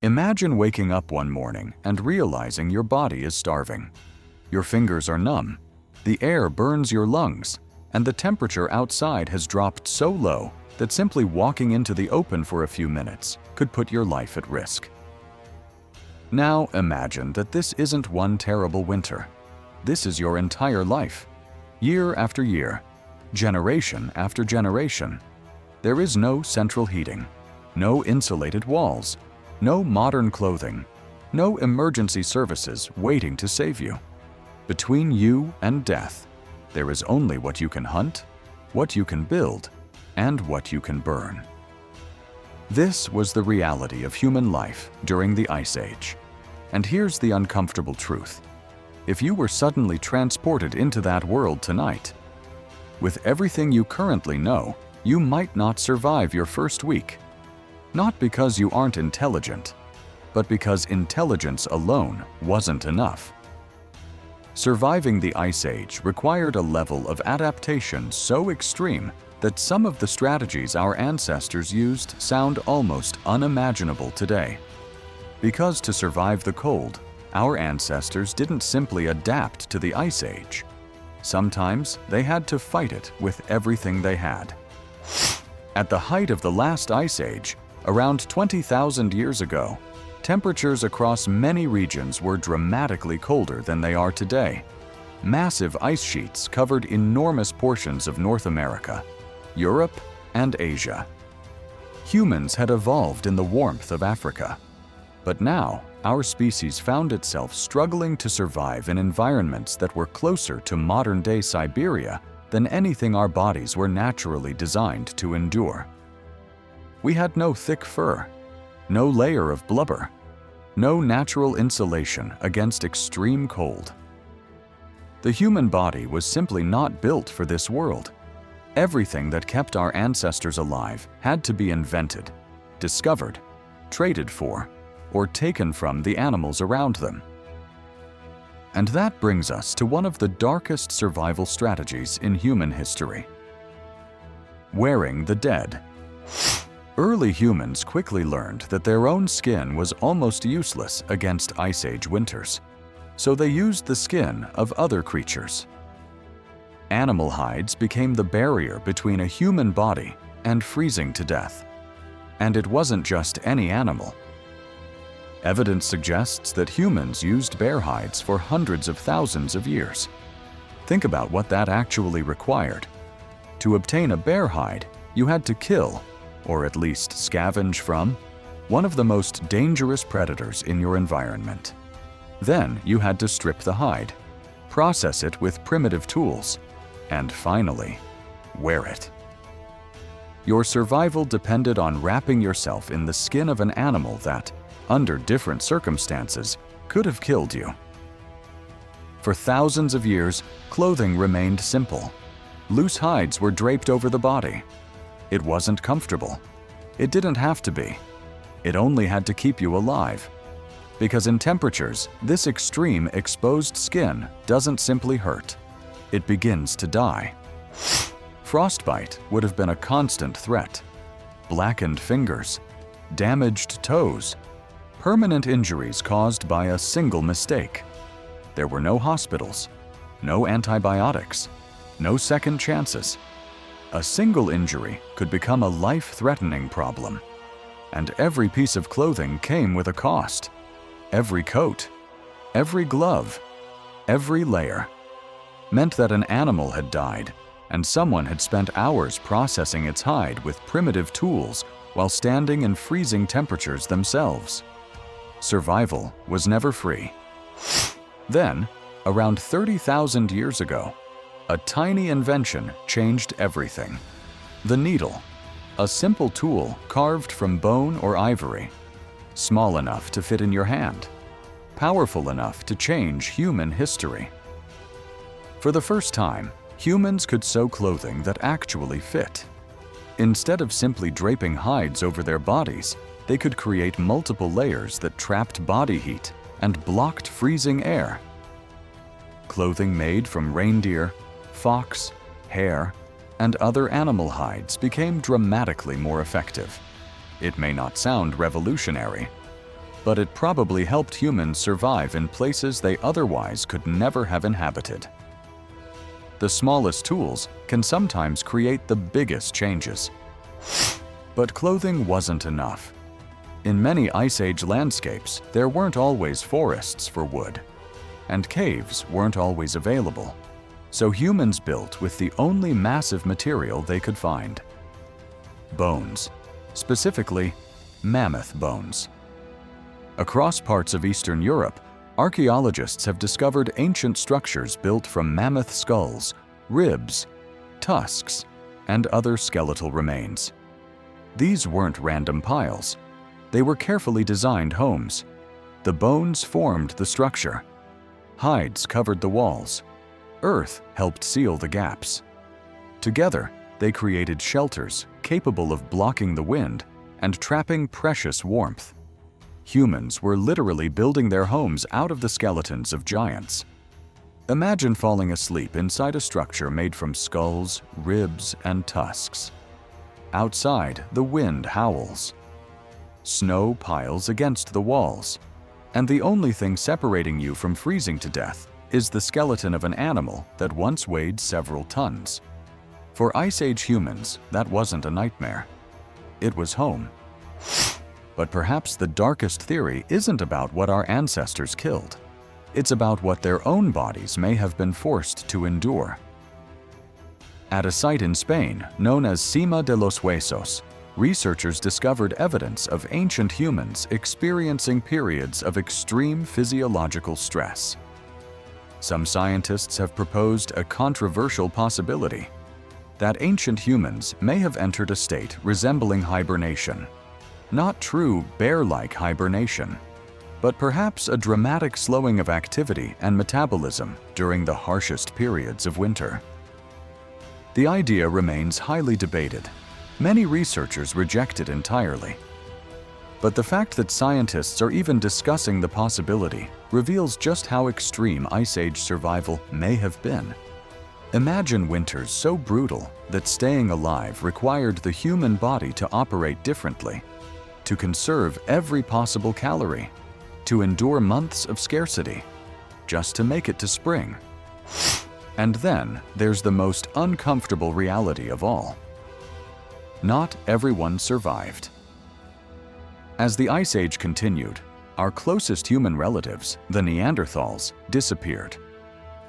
Imagine waking up one morning and realizing your body is starving. Your fingers are numb, the air burns your lungs, and the temperature outside has dropped so low that simply walking into the open for a few minutes could put your life at risk. Now imagine that this isn't one terrible winter. This is your entire life, year after year, generation after generation. There is no central heating, no insulated walls, no modern clothing, no emergency services waiting to save you. Between you and death, there is only what you can hunt, what you can build, and what you can burn. This was the reality of human life during the Ice Age. And here's the uncomfortable truth. If you were suddenly transported into that world tonight, with everything you currently know, you might not survive your first week. Not because you aren't intelligent, but because intelligence alone wasn't enough. Surviving the Ice Age required a level of adaptation so extreme that some of the strategies our ancestors used sound almost unimaginable today. Because to survive the cold, our ancestors didn't simply adapt to the Ice Age. Sometimes they had to fight it with everything they had. At the height of the last Ice Age, around 20,000 years ago, temperatures across many regions were dramatically colder than they are today. Massive ice sheets covered enormous portions of North America, Europe, and Asia. Humans had evolved in the warmth of Africa. But now, our species found itself struggling to survive in environments that were closer to modern-day Siberia than anything our bodies were naturally designed to endure. We had no thick fur, no layer of blubber, no natural insulation against extreme cold. The human body was simply not built for this world. Everything that kept our ancestors alive had to be invented, discovered, traded for, or taken from the animals around them. And that brings us to one of the darkest survival strategies in human history: wearing the dead. Early humans quickly learned that their own skin was almost useless against Ice Age winters, so they used the skin of other creatures. Animal hides became the barrier between a human body and freezing to death. And it wasn't just any animal. Evidence suggests that humans used bear hides for hundreds of thousands of years. Think about what that actually required. To obtain a bear hide, you had to kill, or at least scavenge from, one of the most dangerous predators in your environment. Then you had to strip the hide, process it with primitive tools, and finally, wear it. Your survival depended on wrapping yourself in the skin of an animal that, under different circumstances, could have killed you. For thousands of years, clothing remained simple. Loose hides were draped over the body. It wasn't comfortable. It didn't have to be. It only had to keep you alive. Because in temperatures, this extreme exposed skin doesn't simply hurt. It begins to die. Frostbite would have been a constant threat. Blackened fingers, damaged toes, permanent injuries caused by a single mistake. There were no hospitals, no antibiotics, no second chances. A single injury could become a life-threatening problem. And every piece of clothing came with a cost. Every coat, every glove, every layer meant that an animal had died, and someone had spent hours processing its hide with primitive tools while standing in freezing temperatures themselves. Survival was never free. Then, around 30,000 years ago, a tiny invention changed everything. The needle, a simple tool carved from bone or ivory, small enough to fit in your hand, powerful enough to change human history. For the first time, humans could sew clothing that actually fit. Instead of simply draping hides over their bodies, they could create multiple layers that trapped body heat and blocked freezing air. Clothing made from reindeer, fox, hare, and other animal hides became dramatically more effective. It may not sound revolutionary, but it probably helped humans survive in places they otherwise could never have inhabited. The smallest tools can sometimes create the biggest changes. But clothing wasn't enough. In many Ice Age landscapes, there weren't always forests for wood, and caves weren't always available. So humans built with the only massive material they could find: bones, specifically mammoth bones. Across parts of Eastern Europe, archaeologists have discovered ancient structures built from mammoth skulls, ribs, tusks, and other skeletal remains. These weren't random piles. They were carefully designed homes. The bones formed the structure. Hides covered the walls. Earth helped seal the gaps. Together, they created shelters capable of blocking the wind and trapping precious warmth. Humans were literally building their homes out of the skeletons of giants. Imagine falling asleep inside a structure made from skulls, ribs, and tusks. Outside, the wind howls. Snow piles against the walls, and the only thing separating you from freezing to death is the skeleton of an animal that once weighed several tons. For Ice Age humans, that wasn't a nightmare. It was home. But perhaps the darkest theory isn't about what our ancestors killed. It's about what their own bodies may have been forced to endure. At a site in Spain known as Cima de los Huesos, researchers discovered evidence of ancient humans experiencing periods of extreme physiological stress. Some scientists have proposed a controversial possibility: that ancient humans may have entered a state resembling hibernation. Not true bear-like hibernation, but perhaps a dramatic slowing of activity and metabolism during the harshest periods of winter. The idea remains highly debated. Many researchers reject it entirely. But the fact that scientists are even discussing the possibility reveals just how extreme Ice Age survival may have been. Imagine winters so brutal that staying alive required the human body to operate differently, to conserve every possible calorie, to endure months of scarcity, just to make it to spring. And then there's the most uncomfortable reality of all. Not everyone survived. As the Ice Age continued, our closest human relatives, the Neanderthals, disappeared.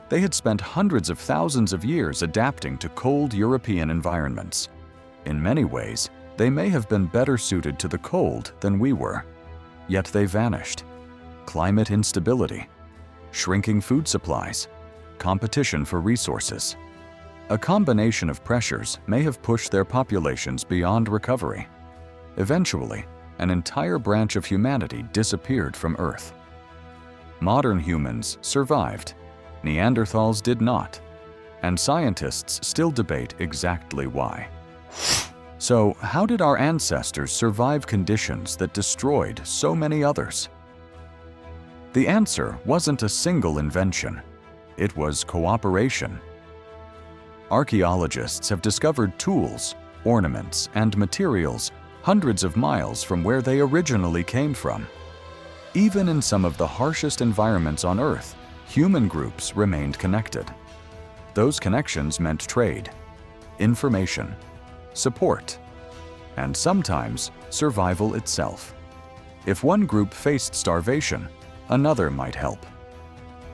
They had spent hundreds of thousands of years adapting to cold European environments. In many ways, they may have been better suited to the cold than we were. Yet they vanished. Climate instability, shrinking food supplies, competition for resources. A combination of pressures may have pushed their populations beyond recovery. Eventually, an entire branch of humanity disappeared from Earth. Modern humans survived. Neanderthals did not, and scientists still debate exactly why. So, how did our ancestors survive conditions that destroyed so many others? The answer wasn't a single invention. It was cooperation. Archaeologists have discovered tools, ornaments, and materials hundreds of miles from where they originally came from. Even in some of the harshest environments on Earth, human groups remained connected. Those connections meant trade, information, support, and sometimes survival itself. If one group faced starvation, another might help.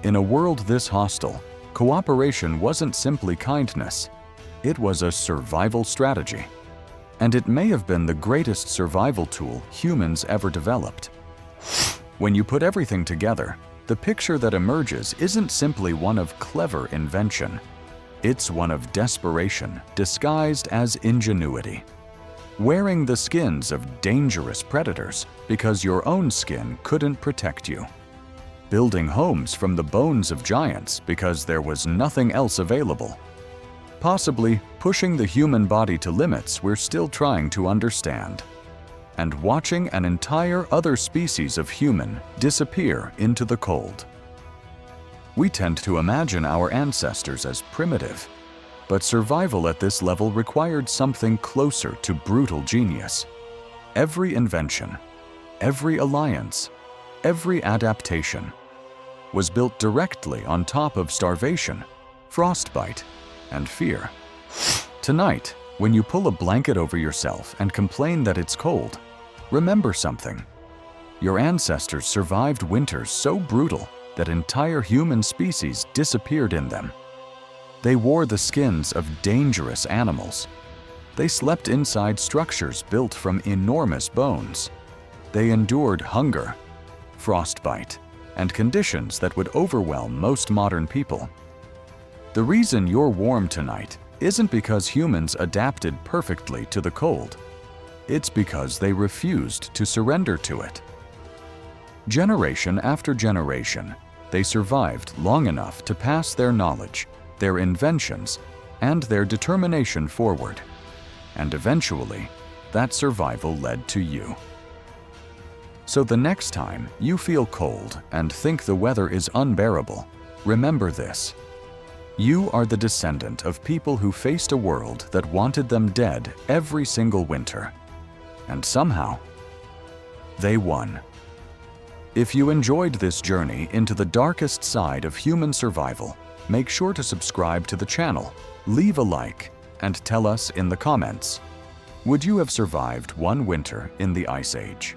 In a world this hostile, cooperation wasn't simply kindness. It was a survival strategy. And it may have been the greatest survival tool humans ever developed. When you put everything together, the picture that emerges isn't simply one of clever invention. It's one of desperation disguised as ingenuity. Wearing the skins of dangerous predators because your own skin couldn't protect you. Building homes from the bones of giants because there was nothing else available. Possibly pushing the human body to limits we're still trying to understand. And watching an entire other species of human disappear into the cold. We tend to imagine our ancestors as primitive, but survival at this level required something closer to brutal genius. Every invention, every alliance, every adaptation was built directly on top of starvation, frostbite, and fear. Tonight, when you pull a blanket over yourself and complain that it's cold, remember something. Your ancestors survived winters so brutal that entire human species disappeared in them. They wore the skins of dangerous animals. They slept inside structures built from enormous bones. They endured hunger, frostbite, and conditions that would overwhelm most modern people. The reason you're warm tonight isn't because humans adapted perfectly to the cold. It's because they refused to surrender to it. Generation after generation, they survived long enough to pass their knowledge, their inventions, and their determination forward. And eventually, that survival led to you. So the next time you feel cold and think the weather is unbearable, remember this. You are the descendant of people who faced a world that wanted them dead every single winter. And somehow, they won. If you enjoyed this journey into the darkest side of human survival, make sure to subscribe to the channel, leave a like, and tell us in the comments, would you have survived one winter in the Ice Age?